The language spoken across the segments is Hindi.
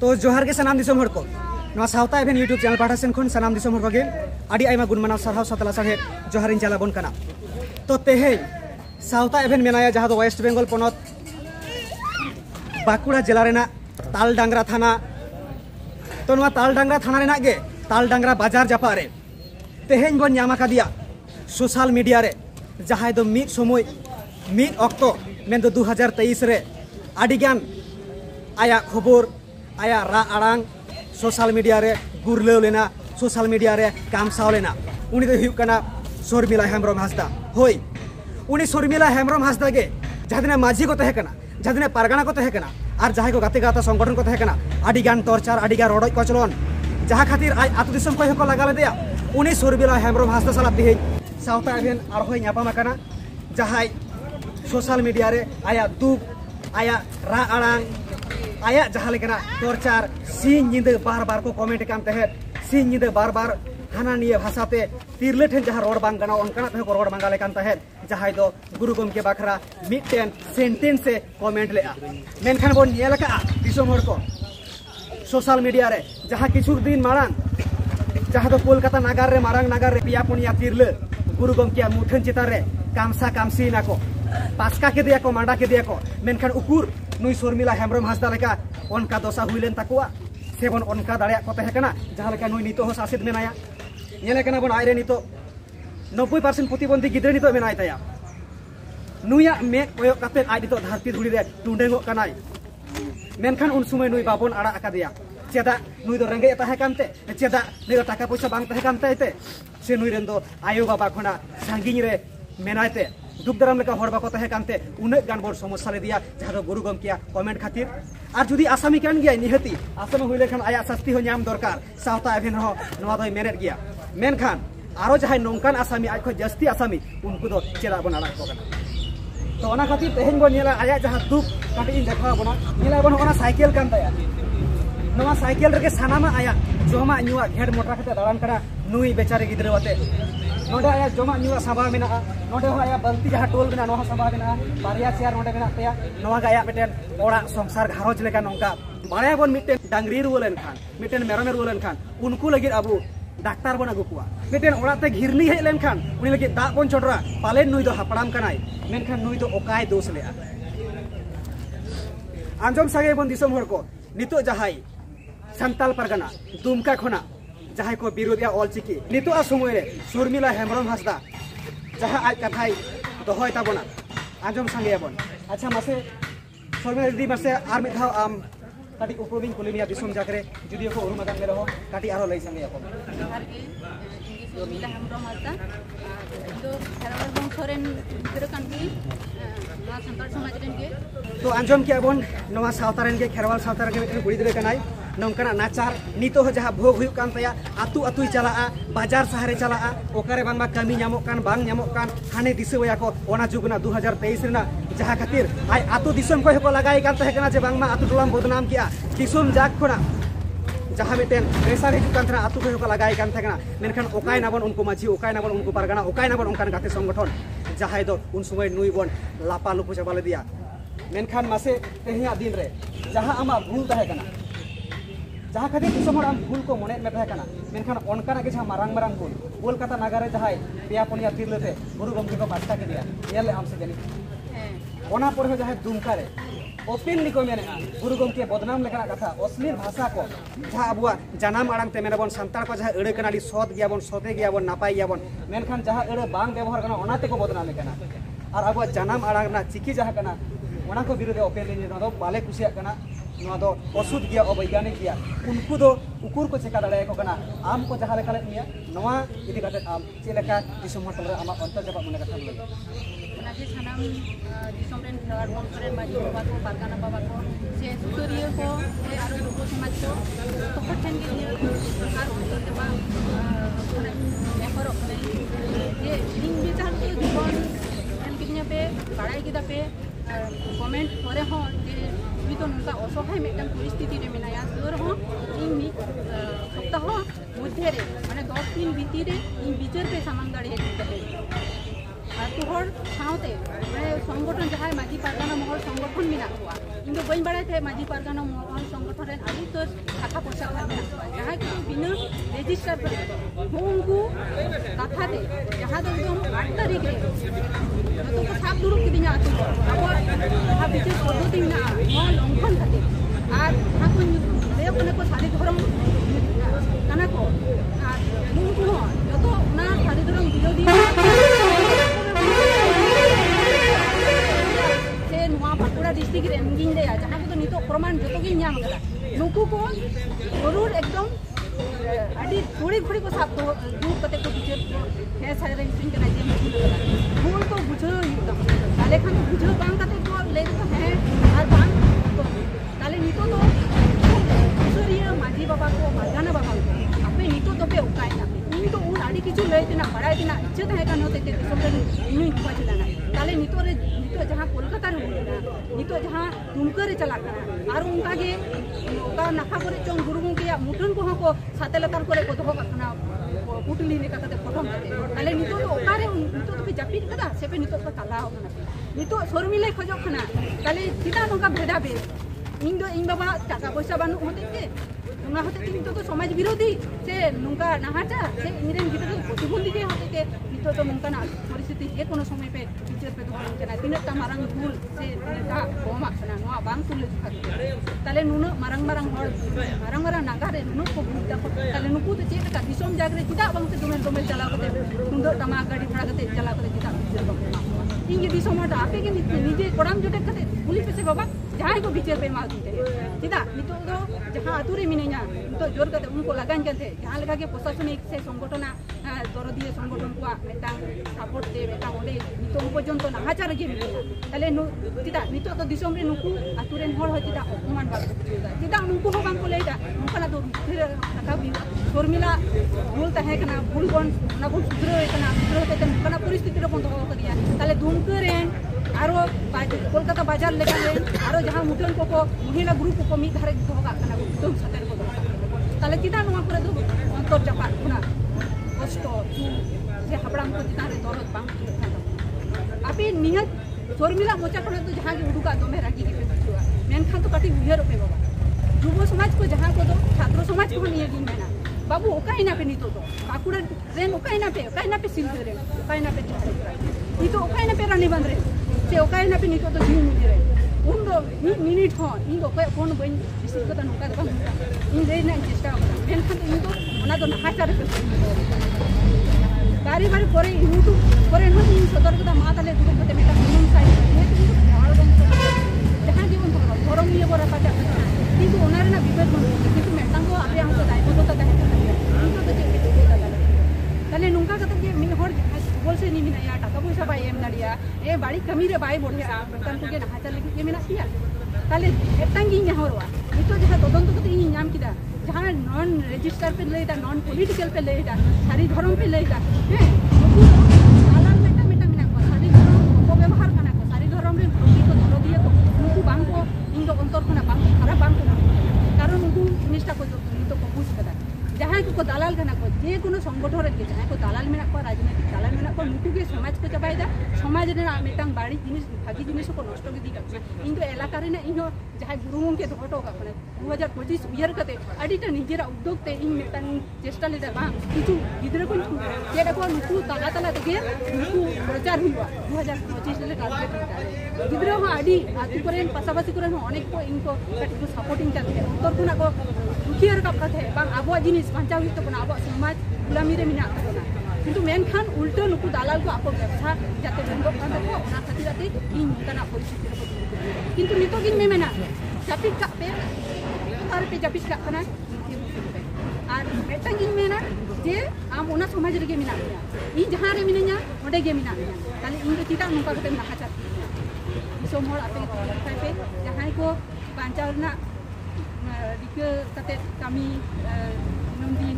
तो जोहार के सनाम दिसोम हर को नवा सावता एभेन यूट्यूब चैनल पाठा सेन खन सनाम दिसोम हर को गे आदि आइमा गुणमाना सरहाव सतला साहे जोहारिन चालाबन कना। तो तेहे सावता एभेन मेनाया जहाँ वेस्ट बेंगल पनत बाकुड़ा जिला रेना तालडांगरा थाना। तो नवा तालडांगरा थाना रेना गे तालडांगरा बाजार जापा रे तेहेन बन नामा कादिया सोशल मीडिया रे जहाँ दो मिद समय मिद अक्तो मेन दो 2023 रे आदिगान आया खबर आया रा आड़ांग सोशल मीडिया रे गुरलाव लेना सोशल मीडिया रे कामसाव लेना। उनी दो हुयुग कना शर्मिला हेम्ब्रम हांसदा होय उनी शर्मिला हेम्ब्रम हांसदा गे जहाँ दिन माझी को तहे कना जहाँ दिन पारगाना को तहे कना और जहाँ को गाते गाता संगठन को तहे कना आदिगान टर्चार आदिगान रड़ज कचलन जहाँ खातिर आज आतु दिसम को हको लगा लेदेया उनी शर्मिला हेम्ब्रम हांसदा साला दिहे सावता एभेन आर होय न्यापामा कना जहाँ सोशल मीडिया रे आया दुख आया रा आड़ांग आया जहाँ लेकना टर्चार सिंह निंदे बार बार को कमेंट कान तहे सिंह निंदे बार बार हाना निये भाषाते तिरले ठेन जहाँ रोड बांग गाना उनका तहे को रोड बांगाले कान तहे जहाँ दो गुरु गमके बाखरा मिटन सेंटेंस से कमेंट लेआ मेनखान बोन नेल का दिसोम हर को सोशल मीडिया रे जहाँ किछु दिन मारांग जहाँ दो कोलकाता नागार रे मारांग नागार रे पिया पुनिया तिरले गुरु गमके मुठन चितार रे कामसा कामसी नाको पासका के दिया को मांडा के दिया को मेनखान उकुर नुई शर्मिला हेम्ब्रम हांसदा लेका उनका दशा हुईलेन ताकुआ सेबन उनका दाड़िया को तहे कना जहाँ लेका नुई नितो हो शासित मेनाया नेले कना बन आइरे नितो 90% प्रतिबंधी गिद्रे नितो मेनाय ताया नुया मे कोयो काते आइ नितो धरती धुड़ी रे टुंडेंगो कनाय मेनखान उन समय नुई बाबन आड़ा आकादिया चेदा नुई दो रेंगे तहे कानते चेदा नुई दो टाका पैसा बांग तहे कानते से नुई रेन दो आयो बाबा खना सांगिन रे मेनायते दुख दाराम लेका हर बाको तहे कानते उन्नत गान बोर समस्या ले दिया जहाँ दो गुरु गमकिया कमेंट खातिर और जुदी आसामी कान गया निहती आसामी हुई लेखान आया शास्ति हो नाम दरकार सावता एभेन हो नवा दो मेनेट गया मेनखान आरो जहाँ नौकान आसामी आज खो जस्ती आसामी उनको दो चेदा बन आड़ा को तो ओना खातिर तेहेन बो नेला आया जहाँ दुख काटी इन देखा बना नेला बन ओना साइकेल कान ताया नवा साइकेल रे सानामा आया जमा नुआ घेड़ मोटा खाते दाड़ान करा नुई बेचारे गिद्रे वाते नोडे आया जमा नुआ सभा मेना नोडे हो आया बल्ती जहाँ टोल मेना नोहा सभा मेना बारिया चेयर नोडे मेना तया नोहा गाया मिटेन ओड़ा संसार घारोज लेका नोंका बाड़ाया बन मिटेन डांगरी रुवलेन खान मिटेन मेरम रुवलेन खान उनको लगी अबू डाक्तार बन अगु कुआ मिटेन ओड़ाते घिरनी हेज लेन खान उनी लगी दाग बन चोडरा पालेन नुई दो हापड़ाम कनाय मेनखान नुई दो ओकाय दोष लेआ आंजम सागे बन दिसम हर को नितो जहाई संताल परगना दुमका खना जहाँ को विरोधिया ऑलचिकी नितो समय रे शर्मिला हेम्ब्रम हांसदा जहाँ आज कथाई दोहय ताबोना आंजम सांगे बन अच्छा मासे शर्मिला दीदी मासे आर मिद धाव आम काटी उपरोबिन कुलिमिया दिसम जाकरे जुदी को उरुमादान में रहो काटी आरो लई सांगे को शर्मिला हेम्ब्रम हांसदा दो खेरवाल बंशरेन गिद्रा कानकी नवा संताल समाज रेन के तो आंजम के बन नवा सावतारेन के खेरवाल सावतारेन के गुड़ी दिरे कनाय नौकना नाचार नितो हो जहाँ भोग हुयुग कान तया आतु आतुई चला बाजार शहरे चला ओकारे बांगमा कमी नामोग कान बांग नामोग कान हाने दिसोया को ओना जुगना 2023 रेना जहाँ खातिर आय आतु दिसम को हको लगाई कान तहे कना जे बांगमा आतु टोलाम बदनाम किया दिसम जाग खोना जहाँ मिटेन प्रेसार हिजुग कान थना आतु को हको लगाई कान तहे कना मेनखान ओकाय नाबन उनको माझी ओकाय नाबन उनको पारगाना ओकाय नाबन उनकान गाते संगठन जहाँ दो उन समय नुई बन लापा लुपु चाबाले दिया मेनखान मासे तेहिया दिन रे जहाँ आमा भूल तहे कना जहाँ खातिर दिसम हर आम भूल को मने में तहे कना मेनखान ओनकाना के जहाँ मारांग मारांग भूल कोलकाता नागारे जहाँ पेया पुनिया तिरलेते गुरु गमके को बास्ता के दिया नेले आम से जानी ओना पर जहाँ दुमका रे ओपनली को मेने गुरु गमके बदनाम लेखा कथा अश्लील भाषा को जहाँ अबुआ जनाम आड़ांग ते मेने बन संताल को जहाँ एड़े कनाडी सत गया बन सते गया बन नापाई गया बन मेनखान जहाँ एड़े बांग व्यवहार कना ओनाते को बदनाम कना और अबुआ जनाम आड़ांग ना चिकी जहाँ कना ओना को विरोधे ओपनली ना दो बाले कुसिया कना नवा दो अशुद्ध गया अवैज्ञानिक गया उनको दो उकुर को चेका दाड़े को कना आम को जहाँ लेखा निया नवा इदी काते आम चे लेखा दिसम हर तमरे आमा अंतर जबा मने कथा लई ओना जे सानाम दिसम रेन खेरवाल बंशरेन माजी बाबा को पारगाना बाबा को से सुरिय को से आरो लोगो समाज को तो ठेन के लिए सरकार को देबा माने एफरो जे इन बिचार के जीवन एन किन्या पे बाड़ाई किदा पे कमेंट करे हो जे तो उनका असहाय मिटन परिस्थिति रे मेनाया सुर हो इन सप्ताह मध्य रे माने 10 दिन भीतर रे इन विचार पे सामान दाड़ी है तो हर साउते संगठन जहाँ माझी पारगाना महल संगठन मेना हुआ इन बी बड़ा थे माझी पारगाना महल संगठन ᱨᱮᱱ ᱟᱹᱰᱤ ᱩᱛᱟᱹᱨ ᱴᱟᱠᱟ ᱯᱚᱭᱥᱟ ᱠᱷᱟᱱ ᱢᱮᱱᱟᱜ ᱠᱚᱣᱟ ᱡᱟᱦᱟᱸᱭ ᱠᱚ ᱵᱤᱱᱟᱹ ᱨᱮᱡᱤᱥᱴᱟᱨ ᱠᱟᱛᱮ ᱩᱱᱠᱩ ᱠᱟᱛᱷᱟ ᱛᱮ ᱡᱟᱦᱟᱸ ᱫᱚ ᱮᱠᱫᱚम 8 ᱛᱟᱹᱨᱤᱠᱷ ᱨᱮ ᱡᱚᱛᱚ ᱠᱚ ᱥᱟᱵ ᱫᱩᱲᱩᱵ ᱠᱤᱫᱤᱧᱟ ᱟᱹᱛᱩ ᱨᱮ ᱟᱵᱚᱣᱟᱜ ᱡᱟᱦᱟᱸ ᱵᱤᱪᱟᱹᱨ ᱯᱚᱫᱽᱫᱷᱚᱛᱤ ᱢᱮᱱᱟᱜᱼᱟ ᱱᱚᱣᱟ ᱞᱚᱝᱜᱷᱚᱱ ᱠᱟᱛᱮ ᱟᱨ ᱡᱟᱦᱟᱸ ᱠᱚ ᱞᱟᱹᱭᱚᱜ ᱠᱟᱱᱟ ᱠᱚ ᱥᱟᱹᱨᱤ ᱫᱷᱚᱨᱚᱢ ᱠᱟᱱᱟ ᱠᱚ ᱟᱨ ᱩᱱᱠᱩ ᱦᱚᱸ ᱡᱚᱛᱚ ᱚᱱᱟ ᱥᱟᱹᱨᱤ ᱫᱷᱚᱨᱚᱢ ᱵᱤᱨᱳধী से नोआ बांकुड़ा डिस्ट्रिक्ट रे इंगिन लेया जहां को नितो प्रमाण जतो गी ᱧᱟᱢ ᱠᱟᱫᱟ नुकु को जरूर एकदम अडी थोड़ी थोड़ी को साथ तो दूर कते को बिचार को है सारे इंसिन कना जे भूल तो बुझो ताले खान बुझो बांग कते को ले तो है और बांग तो ताले नितो तो सुरिया माजी बाबा को मारगाना बाबा को आपे नितो तो पे उकाय ना इन तो उन आडी किछु ले दिना बड़ाई दिना इज्जत है कानो ते सोमरे इन खोज लाना ताले नितो रे नितो जहां कोलकाता रे होना नितो जहां दुमका रे चला करा और उनका के ओका नाखा करे चोंग गुरुगुं के मुठन को को साते लतार करे को दोहो कना पुटली ने कते फोटो कते ताले नितो तो ओका रे नितो तो पे जापित कदा सेपे नितो तो ताला होना नितो शर्मिले खोजो खना ताले चिता नोका भेदा बे इन दो इन बाबा टाका पैसा बानु होते के उना होते के नितो तो समाज विरोधी से नोका नाहाचा से इनरेन गिदर प्रतिबंधी के होते के नितो तो नोका ना परिस्थिति जे कोनो समय पे टीचर पे दोहन केना तिनटा मारंग भूल से तिनटा कोमा खना नोआ बांग तुले ताले नुनो मारंग मारंग हर मारंग मारंग नागा रे नुनो को भूलता को ताले नुकु तो चेक का दिसोम जागरे चिता बांग से दोमेल दोमेल चला कते सुंदर तमा गाड़ी भाड़ा कते चला कते चिता इंगे दिसोम हटा आपे के निजे कोड़ाम जोटे कते पुलिस पे से बाबा जहां को बिचार पे मा दिते चिता नितो दो जहां आतुरे मिने냐 तो जोर कते उनको लगान कते जहां लगा के प्रशासनिक से संगठन दरदीय संगठन को मेटा सपोर्ट दे मेटा ओडे नितो पर्यंत नाहाचार गे मिने냐 ताले नु चिता नितो तो दिसोम रे नुकु आतुरेन हर हो चिता अपमान बा चिता नुकु हो बांग को लेटा नुकला दो फिर कथा भी शर्मिला भूल ताहे कना भूल बन ना भूल सुधरो कना सुधरो ते नुकना परिस्थिति रे बंद हो करिया ताले दुमकरेन आरो कोलकाता बाजार लेका आरो जहां मुठन को महिला ग्रुप को मी धारे दोगा कना एकदम सतर को ताले चिता नोआ करे दो अंतर जपात खुना कष्ट से हबड़ाम को चिता रे दरद बांग आपे नियत शर्मिला मोचा खना तो जहां के उडुका दो में रागी के पेछुआ मेनखान तो कटी उहेर पे बाबा युव समाज को जहां को दो छात्र समाज को निये गिन मेना बाबू ओकाई ना पे नितो तो काकुड़ा रेन ओकाई ना पे सिलते रे ओकाई ना पे नितो ओकाई ना पे रानी बंद रे से ओकाई ना पे नितो तो जीव मिले रे उन दो मिनिट हो इन दो पे फोन बन रिसीव करता नोका दो इन रे ना चेष्टा मेनखान इन दो ओना दो नाहाचार पे बारी बारी करे यूट्यूब करे न इन सदर कदा मा ताले दुको कते मेटा मिनिमम साइज ये तो भाड़ बन जहां जीवन तो गरम निये बरा पाचा किंतु ओनारे ना विभेद बन किंतु मेटा को आपे हमको दायित्व तो ताहे किंतु तो जे ताले नुंका कते के मिन हर बोल से नि मिना या टाका पैसा बाय एम दाड़िया ए बाड़ी कमी रे बाय बढ़िया बेतन को के नाहाचार लगी के मिना किया ताले एटांगी नेहरवा नितो जहां तदंत कते इ नाम किदा जहां नॉन रजिस्टर पे लेटा नॉन पॉलिटिकल पे लेटा सारी धर्म पे लेटा है नुकु आलान मेटा मेटा मिना को सारी धर्म को व्यवहार कना को सारी धर्म रे भक्ति को धरो दिए को नुकु बांग को इन दो अंतर खना बांग खरा बांग को कारण नुकु निष्ठा को नितो को बुझ कदा जहां को दालाल कना को जे कोनो संगठन रे जहां को दालाल मेना को राजनीतिक दालाल मेना को नुकु के समाज को चबाइदा समाज रे मेटांग बाड़ी जिनिस भागी जिनिस को नष्ट के दी कना इन दो इलाका रे ना इन जहां गुरुओं के धोटो का कना 2025 उयर कते अडिटा निजेरा उद्योग ते इन मेटांग चेष्टा लेदा बा किछु गिदरे को जेडा को नुकु ताला ताला तके नुकु प्रचार हुआ 2025 ले टारगेट गिदरे हो अडी आतु करेन पासापासी करेन अनेक को इनको कटिको सपोर्टिंग करते उत्तर खुना को दुखियर का कथे बा आबो जिनिस बांचा हुई तो आबो समाज गुलामी रे मिना कना किंतु मेनखान उल्टो नुकु दालाल को आपो व्यवसाय जाते बंद कर दो ओना खातिर जाते इन तना परिस्थिति रे किंतु नितो गिन में मेना जापिक का पे और पे जापिक का कना और मेटा गिन मेना जे आम ओना समाज रे गे मिना इ जहां रे मिनया ओडे गे मिना ताले इन दो चिता नुका कते मिना हाचार दिसोम हर आपे पे जहां को बांचाव ना दिके कते कमी दिनम दिन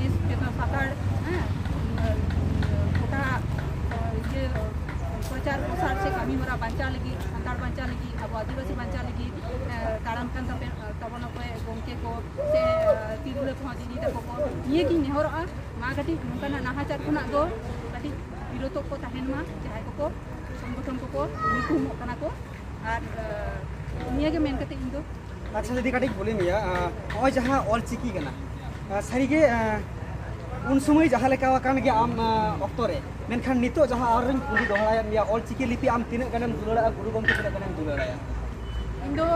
इस केता सातार कोटा ये प्रचार प्रसार से कमी मरा बांचा लगी संताड़ बांचा लगी अब आदिवासी बांचा लगी ताड़म कान तपे तबन पे गोमके को से तिरुले को दीदी तको को ये की नेहर मा गटी नोकाना नाहाचार खुना दो गटी विरोध को ताहेन मा जाय को संगठन को नुकु मकना को और निया के मेन कते इन दो अच्छा दीदी कटी बोली मिया नॉय जहाँ ऑलचिकी कना सारीगे उन समय जहाँ लेका कान गे आम अक्तरे मेनखान नितो जहाँ और कुली दोहराया मिया ऑलचिकी लिपि आम तीन गनम दुलड़ा गुरु गमके तीन गनम दुलड़ा इंदो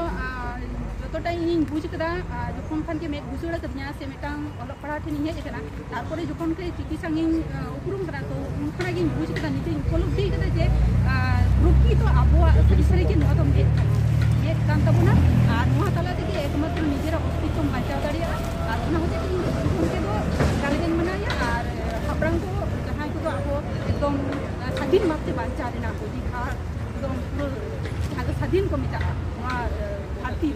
जोतोटा इन बुझ कदा जोखन खान के मेट बुजुड़ा कदnya से मेटांग ओल पढ़ा ठे निहे एकना तारपरे जोखन के चिकी संगिन उपरुम करा तो उन खना गिन बुझ कदा निते उपलब्धि कदा जे रुकी तो आबोआ सरी सरी के नवा तो मेट कान तबना आर नवा तला ते एकमात्र निजेरा अस्तित्व बांचाव दाड़िया आर ओना होते कि उनके दो गालिगन मनाया आर हाब्रांग को जहां को आबो एकदम स्वाधीन मापते बांचा देना को जी खा एकदम पूरा स्वाधीन को मिटा भारती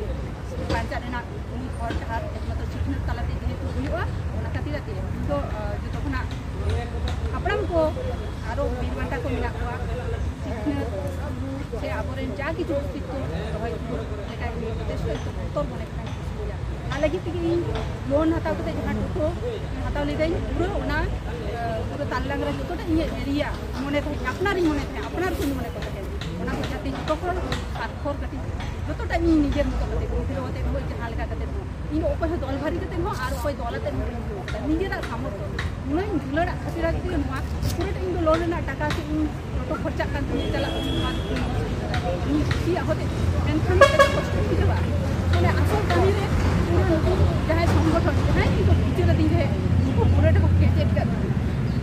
बांचा देना उनी और जहां एकमात्र चिकन तलाते जेहेतु हुआ ओना खातिर ते तो जो खना हाब्रांग को आरो बीरबांटा को मिला हुआ चिकन से आबोरेन जा कि जो अस्तित्व होय एटा देश तो बने हालांकि कि लोन हताव कते जहां टोटो हताव ले गई पूरा ताललांगरा जोतोटा इन एरिया मने थे अपनार को मने को ओना को जाते टोकर आखर कति जोतोटा इन निजेर मतो कते बिरो होते होय जहां लगा कते इन ओपय दल भारी कते हो आर ओपय दलते निजेरा सामर्थ्य नुन दुलड़ा खातिर कि नवा पूरा इन लोन ना टाका से इन टोटो खर्चा कान चला इन सी होते टेंशन कष्ट बुझवा माने आसल कानी रे जहाँ संगठन जहाँ इनको पीछे दी है उनको पूरे को कैसे कर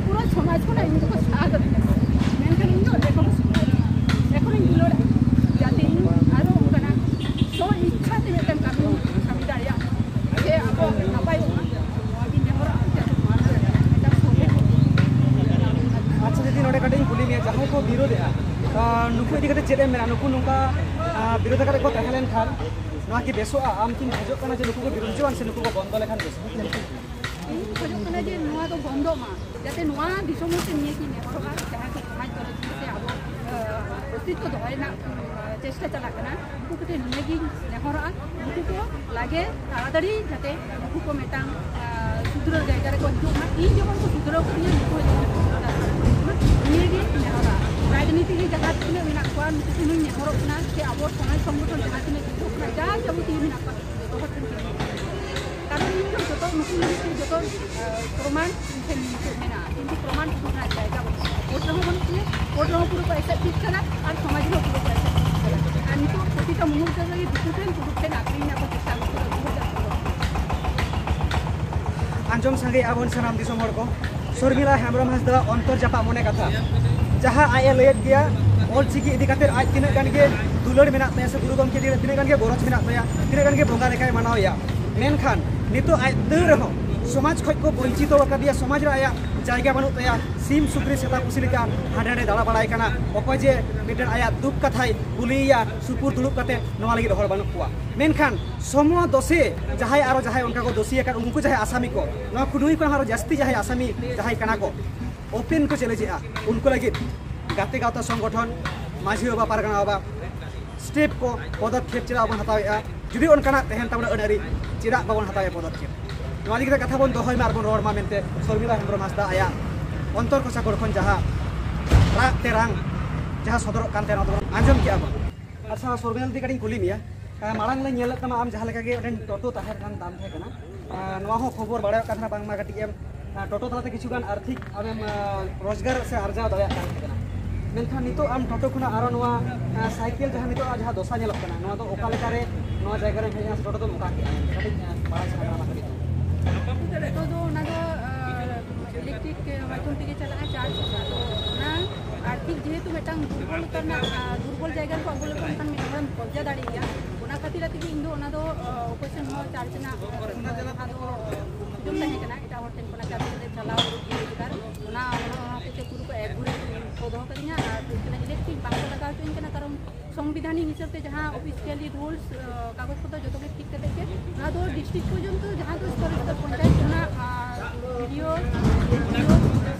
पूरा समाज को ना इनको साथ देना मेनखान इनको देखो इन लोग जाते इन आरो उनका सो इच्छा से मेटन कमी दाड़िया ये अब नपाय अभी नेहरा जाते मान मेटा सोहे अच्छा दीदी नोडे कटिंग कुली में जहाँ को विरोध है नुकु इदी कते चेदे मेरा नुकु नुका विरोध करे को तहलेन खान नवा की बेसो आम किन खजो कना जे नुकु को विरोधवान से नुकु को बंद लेखान बेस इन खजो कना जे नवा तो बंदो मा जाते नवा दिसोम से निये की नेहरा जहाँ को समाज करे से अब अस्तित्व दोहना चेष्टा चला कना नुकु कते निये की नेहरा नुकु को लागे ताड़ाताड़ी जाते नुकु को मेटा सुधरो जायगा रे को हिजो मा इन जमन को सुधरो को नुकु निये की नेहरा राजनीति की जगह तीन मिना को नुकु को नेहरा कना से अब समाज संगठन जहाँ तीन जा जब तीन मिना को बहुत कारण इन जो तो नुकु जो प्रमाण से मेना इन प्रमाण सुना जाएगा वोट रहो मन के वोट रहो पूरा पैसा ठीक करा और समाज रो पूरा पैसा और नितो प्रतिटा मुहूर्त रे डिजिटल पुरुषे नागरिक ना को चेष्टा आंजम संगे आबन सनाम दिसम हर को शर्मिला हेम्ब्रम हासदा अंतर जापा मने कथा जहाँ आए लेट गया ऑलचिकी इदी काते आज तीन गान के दुलड़ मेना तया से गुरु गमके तीन गान के गरज मेना तया तीन गान के बोंगा लेखाय मानावया मेनखान नितो आज दे रहो समाज खय को वंचित वकादिया समाज रे आया जायगा बानु तया सीम सुक्री सेता कुसी लेका हाडे हाडे दाड़ा बाड़ाय काना अकय जे मिटन आया दुख कथाय कुलिया सुपुर दुलुप काते नवा लागि हर बानु कुआ मेनखान समूह दोषे जहाय आरो जहाय उनका को दोषी का उनको जहाय आसामी को नवा कुडुई को हारो जास्ती जहाय आसामी जहाय काना को ओपन को चले जे उनको लागि गाते गावता संगठन माझी बाबा पारगाना बाबा स्टेप को पदक्षेप चेरा बन हताया जुदी उनकाना तहन तबना अनारी चेरा बाबन हताया पदक्षेप नवा दिगते कथा बन दोहय मार बन रोड मा मेनते शर्मिला हेम्ब्रम हासदा आया अंतर को सागरखन जहाँ राग तेरांग जहाँ सदर कानते आंजम किया अच्छा शर्मिला दी कटिंग कुली मिया मांग ले नेल तमा आम जहाँ लेका के टोटो ताहेर कान दाम थे कना नवा हो खबर बाड़ा कथा बांगमा कटी एम टोटो तलाते किछु गान आर्थिक आमेम रोजगार से अर्जाव दाया कान थे कना मेनखान नितो आम टोटो खुना आरो नवा साइकेल जहाँ नितो जहाँ दोसा नेल कना नवा तो ओका लेका रे नवा जायगा रे हेजा टोटो तो ओका के कटी बाड़ा से कना कटी तो दो ना दो इलेक्ट्रिक माध्यम থেকে চালায় চার্জ তো না আর্থিক যেহেতু মেটাং দুর্বল জায়গার को अवलंबन kan मेहरम पहुंचा दाड़ी गया ओना खातिर कि इंदो ओना दो क्वेश्चन हो चार्ज ना आदो जो नहीं करना एटा होटल कोना चार्ज दे चलाओ रोजगार ओना होते पूरा को एक गुरे को दो करिया और इलेक्ट्रिक बांग लगा तो इनका कारण संविधानिक हिसाब से जहाँ ऑफिशियली रूल्स कागज पत्र जो तो ठीक करते हैं ना दो डिस्ट्रिक्ट पर्यंत जहाँ तो स्तर पंचायत ना वीडियो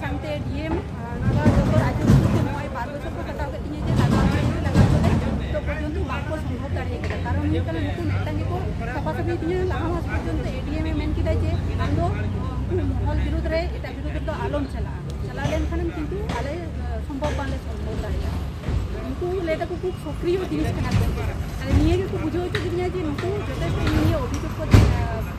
सांगते डीएम नागा जो तो राज्य के मोबाइल 12 बजे को कटाव करती है जे लगा तो पर्यंत बाको संभव दाड़िया कारण ये कने नुकु मेटांगे को सफा सफी दिए लाहा मास पर्यंत एडीएम मेन किदा जे आंदो महल विरोध रे एटा विरोध तो आलम चला लेन खान किंतु आले संभव बाले संभव दाड़िया उनको लेता को खूब सक्रिय जिनिस कना को अरे निये को बुझो तो दुनिया जी नुको जते निये अभियोग को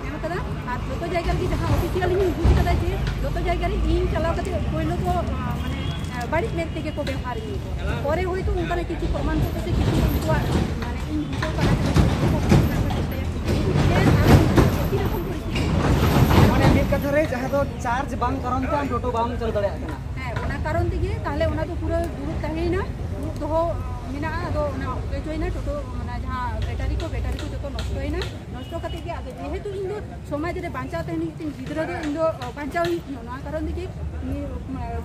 एम कदा आ जतो जायगा की जहां ऑफिशियल इन बुझ कदा जे जतो जायगा रे इन चलाव कते कोइलो तो माने बाड़ी में तेगे को व्यवहार नी परे होय तो उनका किछि प्रमाण को से किछि उनको माने इन बुझो कदा माने मिट कथा रे जहां तो चार्ज बांग करन तो टोटो बांग चल दड़े आकना कारण तेगे ताहले ओना तो पूरा दुरुप तहेना दुरुप दो मिना आदो ओना जोइना टोटो ओना जहां बैटरी को जतो नष्ट होइना नष्ट कते के आगे जेहेतु इंदो समाज रे बांचा तहनी तिन गिदरा दो इंदो बांचा होई ना कारण तेगे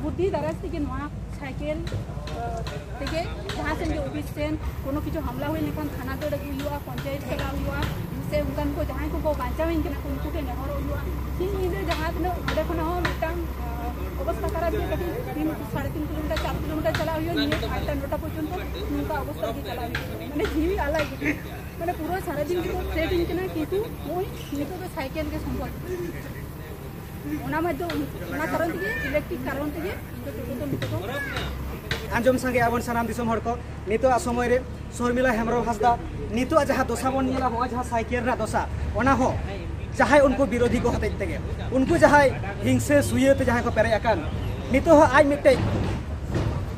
बुद्धि दराज तेगे नवा साइकिल तेगे जहां से ऑफिस से कोनो किछु हमला होई लेकिन थाना तो डगु हुआ पंचायत चला हुआ से उनकन को जहां को बांचा होई कि उनको के नहर हुआ कि इंदो जहां न ओडे खन हो मिटाम अवस्था खराब है कभी 3-3.5 किलोमीटर 4 किलोमीटर चला हुई है 8-9टा पर्यंत उनका अवस्था भी चला मैंने जीवी अलग मैंने पूरा सारा दिन को ट्रेडिंग के ना कितु ओई नितो तो साइकिल के संपर्क ओना मध्य ओना कारण के इलेक्ट्रिक कारण के तो नितो आंजम संगे आबन सानाम दिसम हर को नितो आ समय रे शर्मिला हेमरम हासदा नितो जहां दोसा बन नेला हो जहां साइकिल रा दोसा ओना हो जहां उनको विरोधी को हते तेगे उनको जहां हिंसे सुये ते जहां को पेरे अकान नितो हो आज मिटे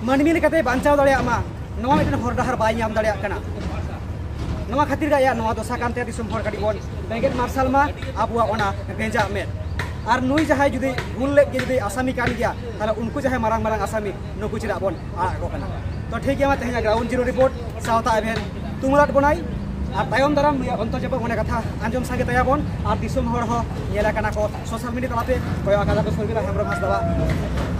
मानमी लेकाते बांचाव दड़िया मा नवा मिटन हर डहर बाय नाम दड़िया कना नवा खातिर गा या नवा दोसा कानते दिसम हर काडी बोन बेंगेट मार्शल मा आबुआ ओना गेंजा में और नुई जहां जुदी भूल ले जुदी आसामी कान गया ताले उनको जहां मारंग मारंग आसामी नुकु चिरा बोन आगो कना तो ठीक गया मा तेहना ग्राउंड जीरो रिपोर्ट सावता एभेन तुमलाट बनाई और तायम दाराम अंतर्जाप होने कथा आंजम संगे तयाबन और दिसम हर हो नेला कना को सोशल मीडिया तलाते कयो आकादा को शर्मिला हेमरम हासदा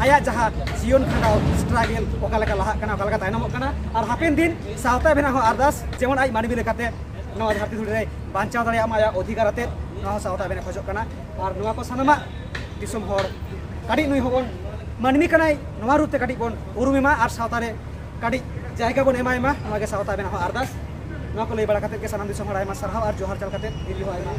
आया जहां जीवन खंडाव स्ट्रागल ओकालका लाहा कना ओकालका तायनम कना और हापेन दिन सावता बेना हो अरदास जेमन आज मानवी लेकाते नवा धरती धुड़ी रे बांचाव दाड़िया माया अधिकार आते नवा सावता बेना खजो कना और नवा को सानामा दिसम हर काडी नुई होबन मानवी कनाय नवा रुते काडी बोन उरुमिमा और सावता रे काडी जायगा बोन एमायमा नवा के सावता बेना हो अरदास नवा को लई बड़ा कते के सानाम दिसम हर आयमा सरहाव और जोहार चल कते दिल्ली हो आयमा